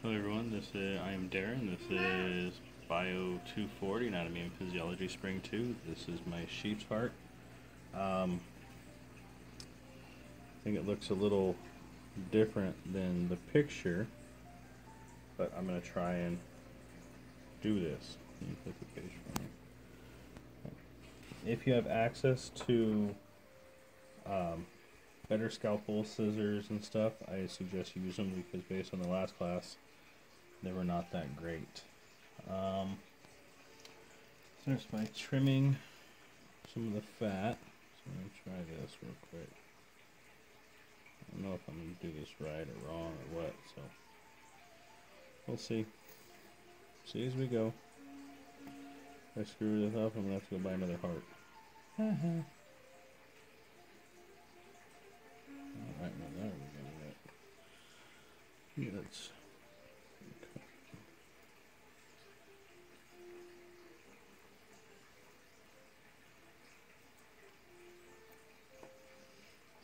Hello everyone, I am Darren. This is bio240 Anatomy and Physiology Spring 2. This is my sheep's heart. I think it looks a little different than the picture, but I'm going to try and do this. Let me flip the page for me. If you have access to better scalpel, scissors, and stuff, I suggest you use them because based on the last class, they were not that great. Starts by trimming some of the fat. So I'm going to try this real quick. I don't know if I'm going to do this right or wrong or what, so we'll see. See as we go. If I screw this up, I'm going to have to go buy another heart. Alright, well there we go. Let's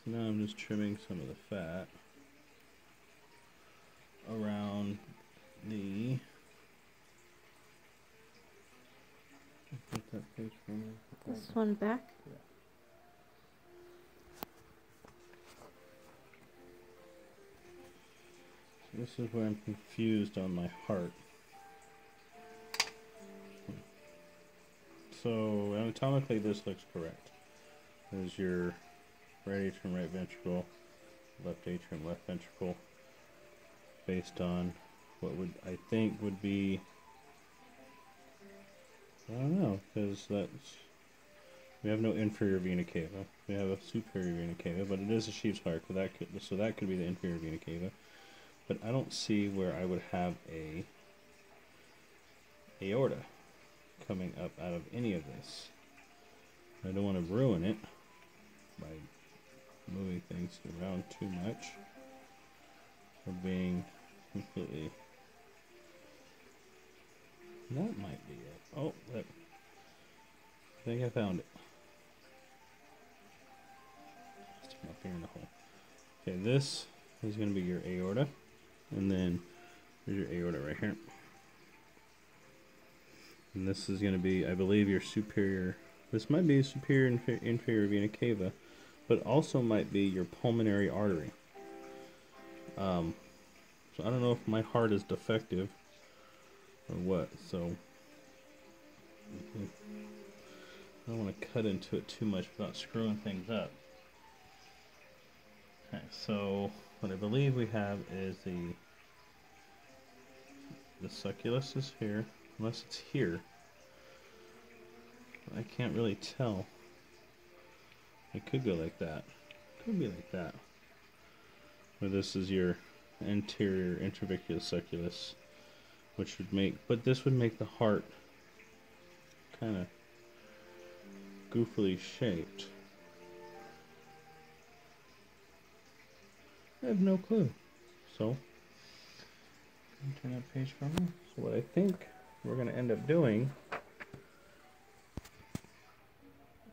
So now I'm just trimming some of the fat around the. Put that page for me. This one back? Yeah. So this is where I'm confused on my heart. So anatomically this looks correct. There's your right atrium, right ventricle, left atrium, left ventricle, based on what would I think would be, I don't know, because we have no inferior vena cava. We have a superior vena cava, but it is a sheep's heart, so that could be the inferior vena cava. But I don't see where I would have a aorta coming up out of any of this. I don't want to ruin it by moving things around too much or being completely. That might be it. Oh, look. I think I found it. Stick my finger in the hole. Okay, this is going to be your aorta, and then there's your aorta right here. And this is going to be, I believe, your superior. This might be superior inferior vena cava, but also might be your pulmonary artery. So I don't know if my heart is defective or what. So I don't want to cut into it too much without screwing things up. Okay, so what I believe we have is the succulus is here, unless it's here. I can't really tell. It could go like that. Could be like that. Or this is your anterior intravicular succulus, which would make, but this would make the heart kind of goofily shaped. I have no clue. So, turn that page for me. So what I think we're going to end up doing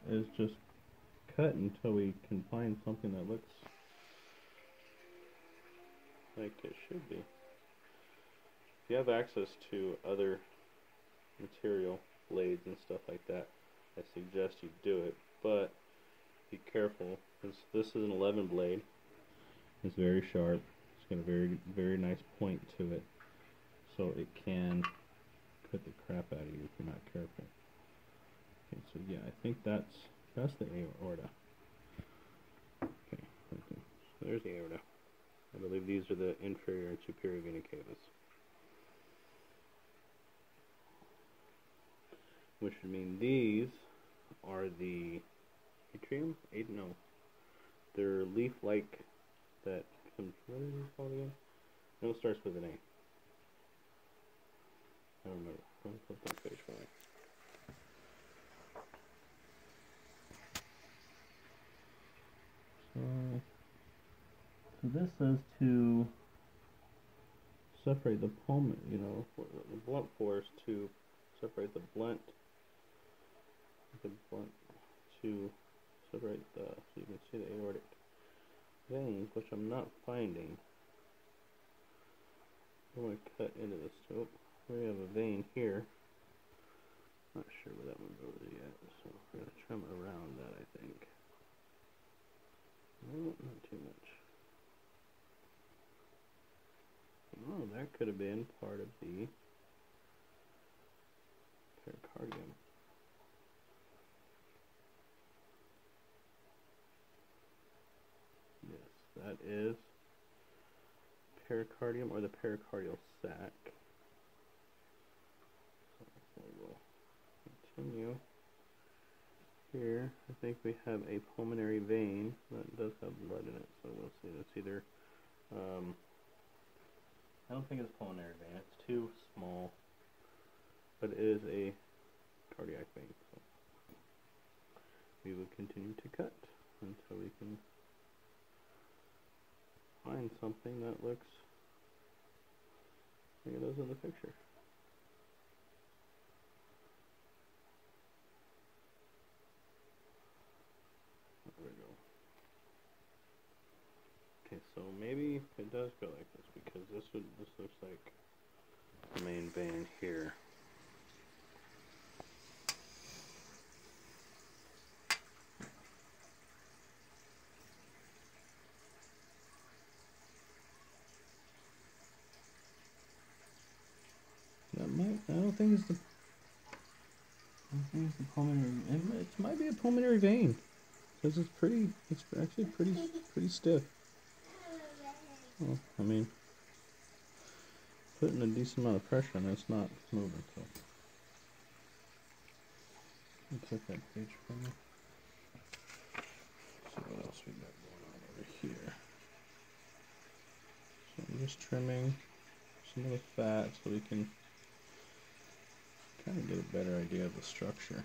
is just cut until we can find something that looks like it should be. If you have access to other material, blades and stuff like that, I suggest you do it, but be careful, because this is an 11 blade. It's very sharp. It's got a very, very nice point to it, so it can cut the crap out of you if you're not careful. Okay, so yeah, I think that's the aorta. Okay, so there's the aorta. I believe these are the inferior and superior vena cavas, which would mean these are the atrium. No, they're leaf-like. That comes. What are these called again? No, it starts with an A. I don't remember. Let me flip that page for me. So this says to separate the the blunt force to separate the blunt to separate so you can see the aortic veins, which I'm not finding I'm going to cut into this. Oh, we have a vein here. Not sure where that one goes yet, so we're going to trim around that, I think. No, not too much. Oh, that could have been part of the pericardium. Yes, that is pericardium or the pericardial sac. So we'll continue. Here, I think we have a pulmonary vein that does have blood in it, so we'll see. It's either, I don't think it's a pulmonary vein, it's too small, but it is a cardiac vein. So we will continue to cut until we can find something that looks like it does in the picture. There we go. Okay, so maybe it does go like this because this looks like the main vein here. That might, I don't think it's the pulmonary. It might be a pulmonary vein because it's actually pretty stiff. Well, I mean, putting a decent amount of pressure on it, it's not moving. So, let me click that page for me. See what else we got going on over here. So I'm just trimming some of the fat so we can kind of get a better idea of the structure.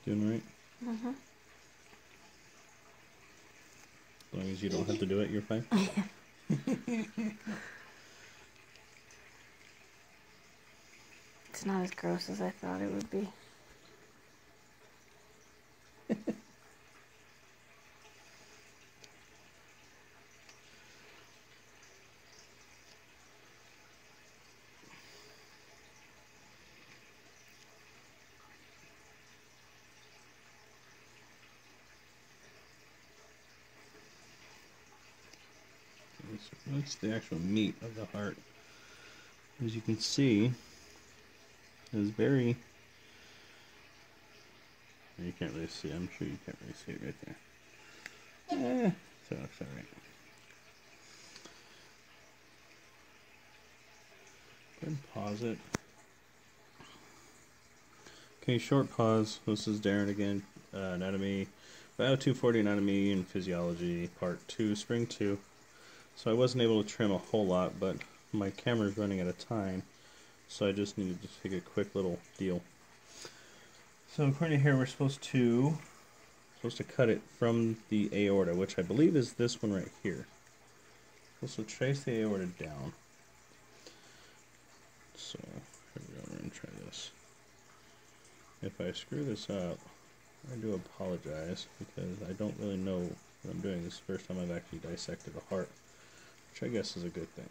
Doing right? Mm-hmm. As long as you don't have to do it, you're fine? It's not as gross as I thought it would be. That's the actual meat of the heart. As you can see, it's very... You can't really see. I'm sure you can't really see it right there. So it looks alright. Go ahead and pause it. Okay, short pause. This is Darren again. Anatomy, bio240 Anatomy and Physiology, Part 2, Spring 2. So I wasn't able to trim a whole lot, but my camera's running out of time, so I just needed to take a quick little deal. So according to here, we're supposed to cut it from the aorta, which I believe is this one right here. So trace the aorta down. So here we go. We're gonna try this. If I screw this up, I do apologize because I don't really know what I'm doing. This is the first time I've actually dissected a heart, which I guess is a good thing.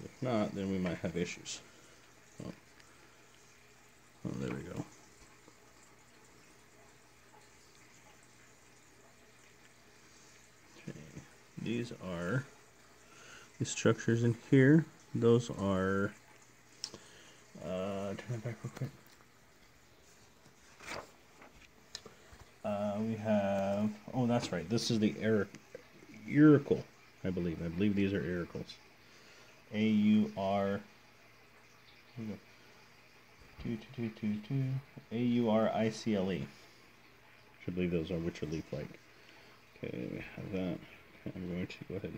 If not, then we might have issues. Oh, there we go. Okay, these are the structures in here. Those are, turn it back real quick. We have, oh, that's right. This is the auricle, I believe. I believe these are auricles. A-U-R, A-U-R-I-C-L-E. I believe those are which are leaf-like. Okay, we have that. Okay, I'm going to go ahead.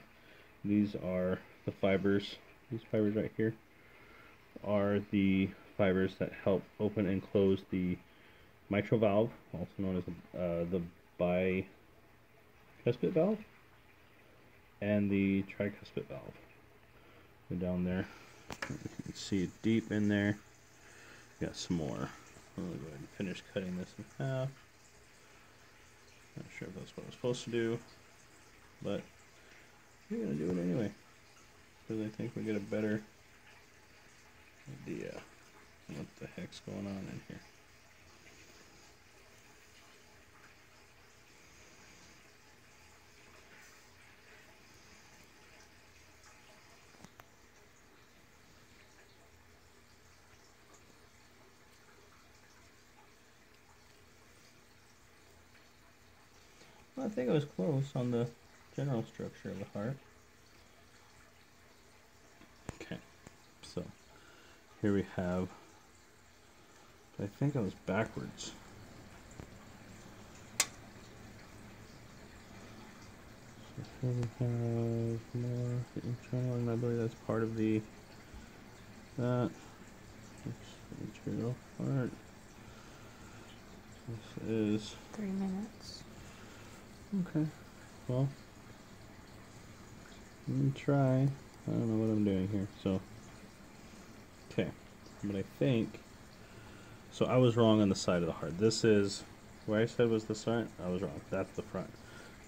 These are the fibers. These fibers right here are the fibers that help open and close the mitral valve, also known as the bicuspid valve, and the tricuspid valve. Go down there. You can see it deep in there. Got some more. I'll go ahead and finish cutting this in half. Not sure if that's what I was supposed to do, but we're gonna do it anyway because I think we get a better idea what the heck's going on in here. Well, I think I was close on the general structure of the heart. Okay, so here we have, I think I was backwards. So here we have more internal, and I believe that's part of the, that, material part. This is 3 minutes. okay. Well, let me try. I don't know what I'm doing here. So, okay. But I think, so I was wrong on the side of the heart. This is, where I said was the side, I was wrong. That's the front.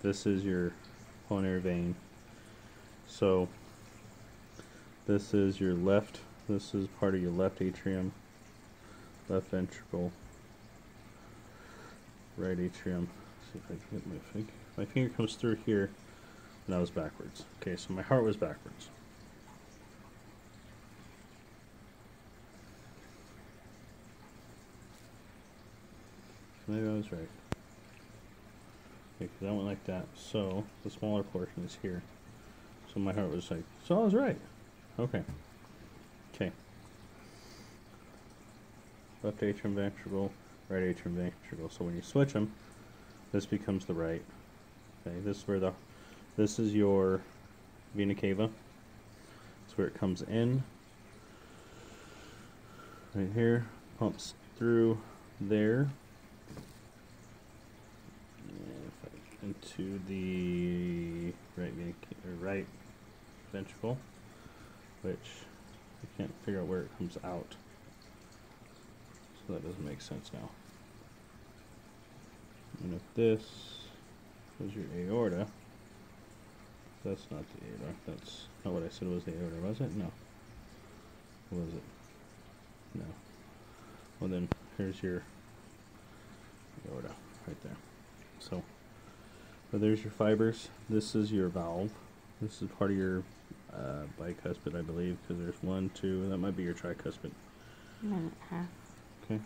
This is your pulmonary vein. So, this is your left, this is part of your left atrium, left ventricle, right atrium. See if I can get my finger. My finger comes through here, and I was backwards. Okay, so my heart was backwards. So maybe I was right. Okay, because I went like that. So the smaller portion is here. So my heart was like, so I was right. Okay. Okay. Left atrium ventricle, right atrium ventricle. So when you switch them, this becomes the right. Okay, this is where this is your vena cava. That's where it comes in. Right here, pumps through there into the right ventricle, which I can't figure out where it comes out. So that doesn't make sense now. And if this was your aorta, that's not the aorta. That's not what I said was the aorta, was it? No. Was it? No. Well then, here's your aorta right there. So, well, there's your fibers. This is your valve. This is part of your bicuspid, I believe, because there's 1, 2. That might be your tricuspid. A minute and a half. Okay.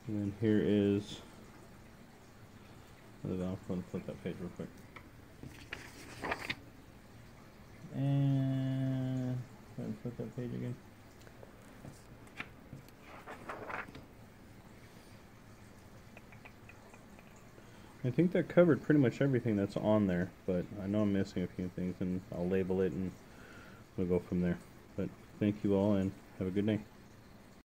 And then here is the valve. I'm going to flip that page real quick. And flip that page again. I think that covered pretty much everything that's on there, but I know I'm missing a few things, and I'll label it and we'll go from there. But thank you all, and have a good day.